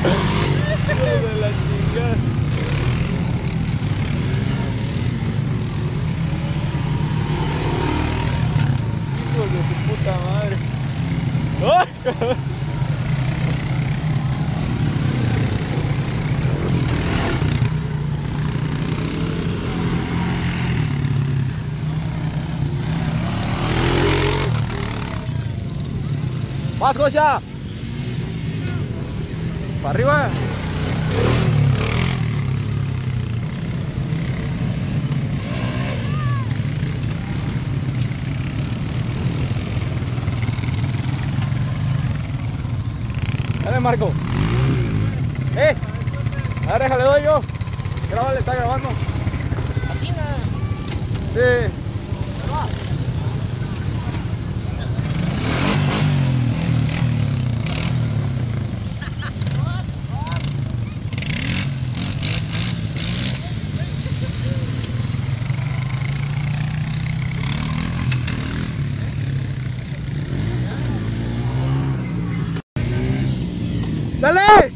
De la chingada. Hijo de su puta madre. ¡Ay! ¡Vas, Goya! ¡Para arriba! Dale, Marco. A ver, déjale, doy yo. Grábale, está grabando. Patina. Sí. ¡Dale!